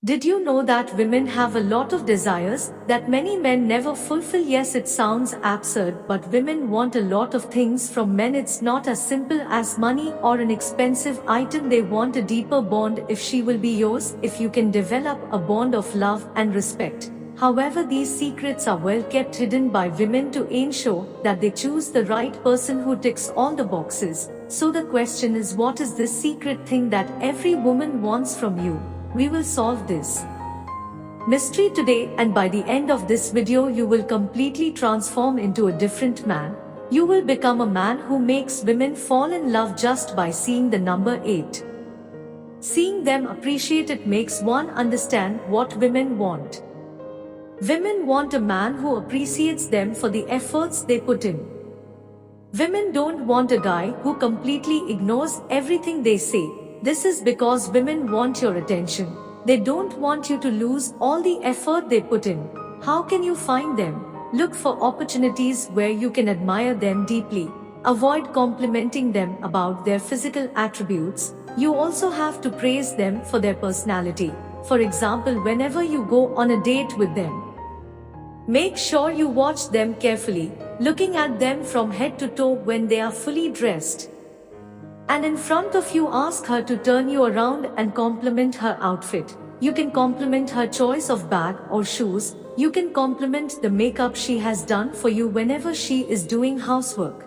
Did you know that women have a lot of desires that many men never fulfill? Yes, it sounds absurd, but women want a lot of things from men. It's not as simple as money or an expensive item. They want a deeper bond. If she will be yours, if you can develop a bond of love and respect. However, these secrets are well kept hidden by women to ensure that they choose the right person who ticks all the boxes. So the question is, what is this secret thing that every woman wants from you? We will solve this mystery today, and by the end of this video you will completely transform into a different man. You will become a man who makes women fall in love just by seeing the number 8. Seeing them appreciate it makes one understand what women want. Women want a man who appreciates them for the efforts they put in. Women don't want a guy who completely ignores everything they say. This is because women want your attention. They don't want you to lose all the effort they put in. How can you find them? Look for opportunities where you can admire them deeply. Avoid complimenting them about their physical attributes. You also have to praise them for their personality. For example, whenever you go on a date with them, make sure you watch them carefully, looking at them from head to toe when they are fully dressed. And in front of you, ask her to turn you around and compliment her outfit. You can compliment her choice of bag or shoes. You can compliment the makeup she has done for you whenever she is doing housework.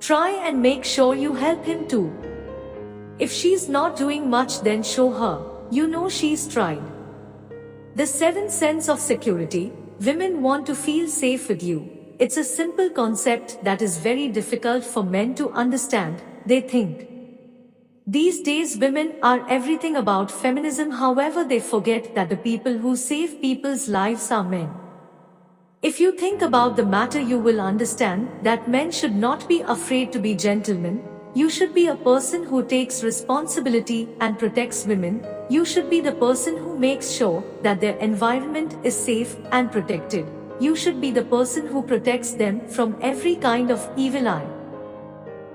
Try and make sure you help him too. If she's not doing much, then show her you know she's tried. The 7th sense of security. Women want to feel safe with you. It's a simple concept that is very difficult for men to understand. They think these days women are everything about feminism. However, they forget that the people who save people's lives are men. If you think about the matter, you will understand that men should not be afraid to be gentlemen. You should be a person who takes responsibility and protects women. You should be the person who makes sure that their environment is safe and protected. You should be the person who protects them from every kind of evil eye.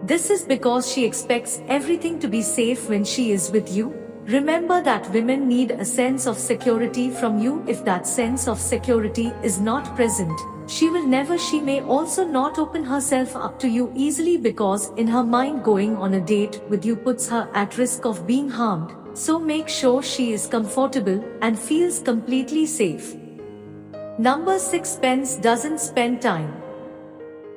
This is because she expects everything to be safe when she is with you. Remember that women need a sense of security from you. If that sense of security is not present, she may also not open herself up to you easily, because in her mind going on a date with you puts her at risk of being harmed. So make sure she is comfortable and feels completely safe. Number 6. Pence doesn't spend time.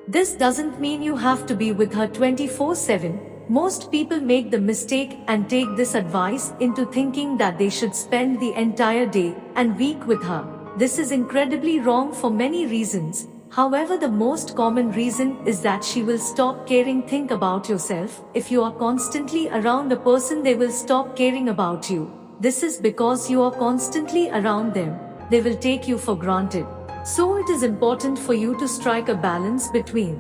This doesn't mean you have to be with her 24/7. Most people make the mistake and take this advice into thinking that they should spend the entire day and week with her. This is incredibly wrong for many reasons. However, the most common reason is that she will stop caring. Think about yourself. If you are constantly around a person, they will stop caring about you. This is because you are constantly around them. They will take you for granted. So it is important for you to strike a balance between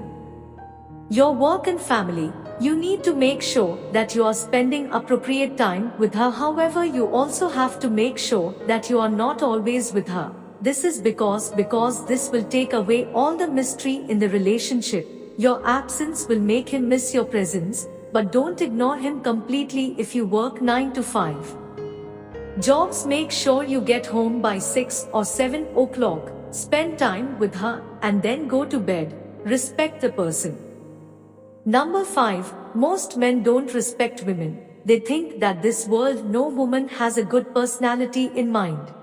your work and family. You need to make sure that you are spending appropriate time with her. However, you also have to make sure that you are not always with her. This is because this will take away all the mystery in the relationship. Your absence will make him miss your presence, but don't ignore him completely. If you work 9 to 5 jobs, make sure you get home by 6 or 7 o'clock. Spend time with her and then go to bed. Respect the person. Number 5. Most men don't respect women. They think that this world no woman has a good personality in mind.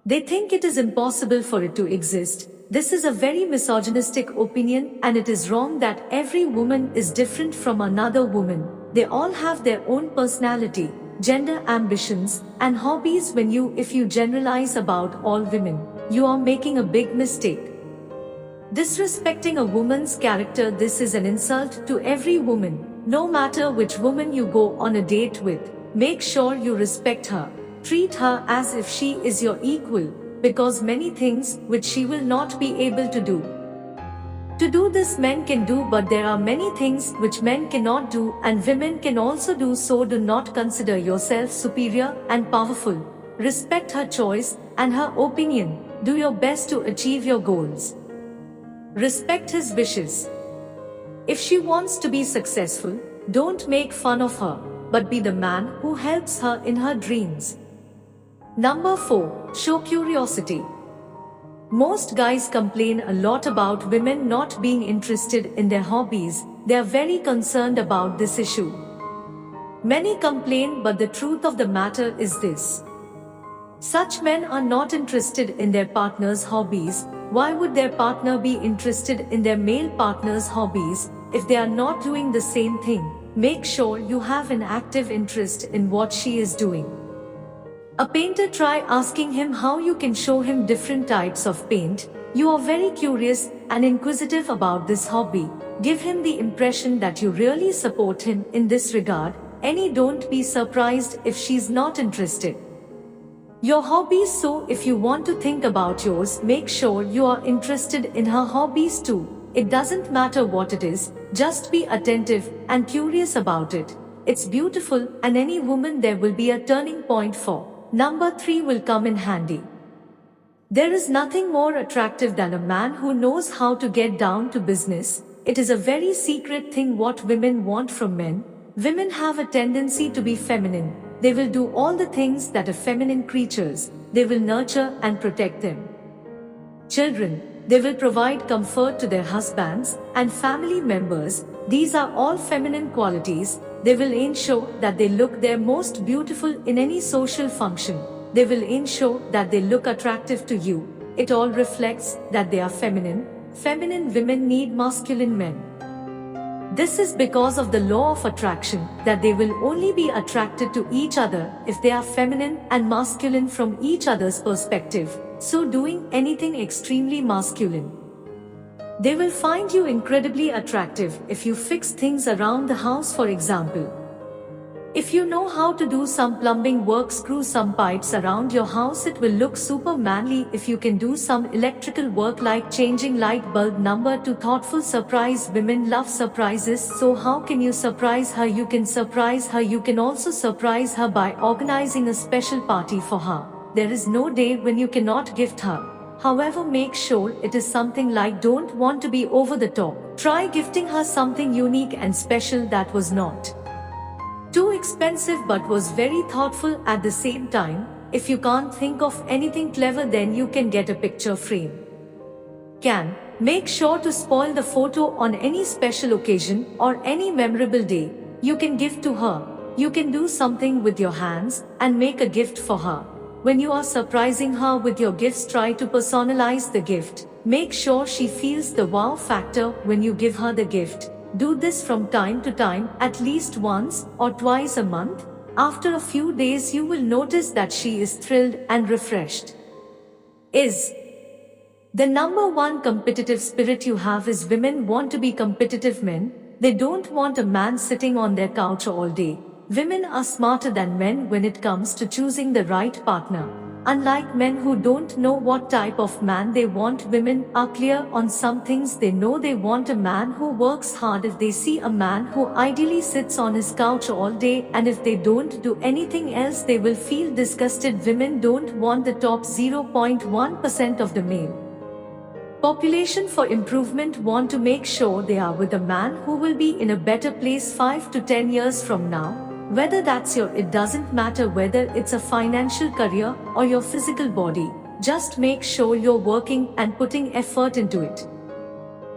They think it is impossible for it to exist. This is a very misogynistic opinion, and it is wrong that every woman is different from another woman. They all have their own personality, gender, ambitions, and hobbies. If you generalize about all women, you are making a big mistake. Disrespecting a woman's character. This is an insult to every woman. No matter which woman you go on a date with, make sure you respect her. Treat her as if she is your equal, because many things which she will not be able to do. To do this, men can do, but there are many things which men cannot do, and women can also do. So do not consider yourself superior and powerful. Respect her choice and her opinion. Do your best to achieve your goals. Respect his wishes. If she wants to be successful, don't make fun of her, but be the man who helps her in her dreams. Number 4. Show curiosity. Most guys complain a lot about women not being interested in their hobbies. They are very concerned about this issue. Many complain, but the truth of the matter is this. Such men are not interested in their partner's hobbies. Why would their partner be interested in their male partner's hobbies if they are not doing the same thing? Make sure you have an active interest in what she is doing. A painter, try asking him how you can show him different types of paint. You are very curious and inquisitive about this hobby. Give him the impression that you really support him in this regard. Don't be surprised if she's not interested. Your hobbies, so if you want to think about yours, make sure you are interested in her hobbies too. It doesn't matter what it is, just be attentive and curious about it. It's beautiful, and any woman there will be a turning point for. Number 3 will come in handy. There is nothing more attractive than a man who knows how to get down to business. It is a very secret thing what women want from men. Women have a tendency to be feminine. They will do all the things that are feminine creatures. They will nurture and protect them. Children, they will provide comfort to their husbands and family members. These are all feminine qualities. They will ensure that they look their most beautiful in any social function. They will ensure that they look attractive to you. It all reflects that they are feminine. Feminine women need masculine men. This is because of the law of attraction, that they will only be attracted to each other if they are feminine and masculine from each other's perspective, so doing anything extremely masculine. They will find you incredibly attractive if you fix things around the house, for example. If you know how to do some plumbing work, screw some pipes around your house, it will look super manly. If you can do some electrical work like changing light bulb. Number 2, thoughtful surprise. Women love surprises, so how can you surprise her? You can surprise her. You can also surprise her by organizing a special party for her. There is no day when you cannot gift her. However, make sure it is something like, don't want to be over the top. Try gifting her something unique and special that was not too expensive but was very thoughtful at the same time. If you can't think of anything clever, then you can get a picture frame. Make sure to spoil the photo on any special occasion or any memorable day. You can give to her. You can do something with your hands and make a gift for her. When you are surprising her with your gifts, try to personalize the gift. Make sure she feels the wow factor when you give her the gift. Do this from time to time, at least once or twice a month. After a few days, you will notice that she is thrilled and refreshed. Is the number 1 competitive spirit you have is women want to be competitive men. They don't want a man sitting on their couch all day. Women are smarter than men when it comes to choosing the right partner. Unlike men who don't know what type of man they want, women are clear on some things. They know they want a man who works hard. If they see a man who ideally sits on his couch all day, and if they don't do anything else, they will feel disgusted. Women don't want the top 0.1% of the male population for improvement. Want to make sure they are with a man who will be in a better place 5 to 10 years from now. Whether that's it doesn't matter whether it's a financial career or your physical body. Just make sure you're working and putting effort into it.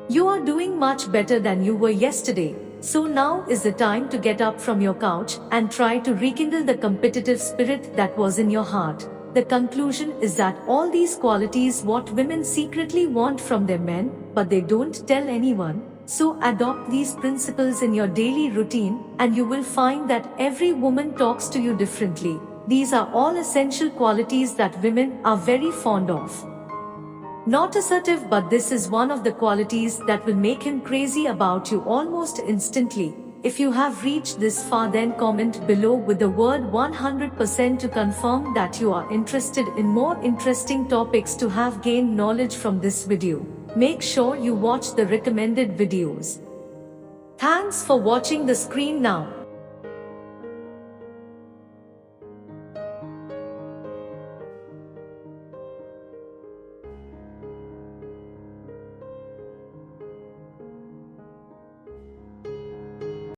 You are doing much better than you were yesterday. So now is the time to get up from your couch and try to rekindle the competitive spirit that was in your heart. The conclusion is that all these qualities what women secretly want from their men, but they don't tell anyone. So adopt these principles in your daily routine and you will find that every woman talks to you differently. These are all essential qualities that women are very fond of. Not assertive, but this is one of the qualities that will make him crazy about you almost instantly. If you have reached this far, then comment below with the word 100% to confirm that you are interested in more interesting topics. To have gained knowledge from this video, make sure you watch the recommended videos. Thanks for watching the screen now.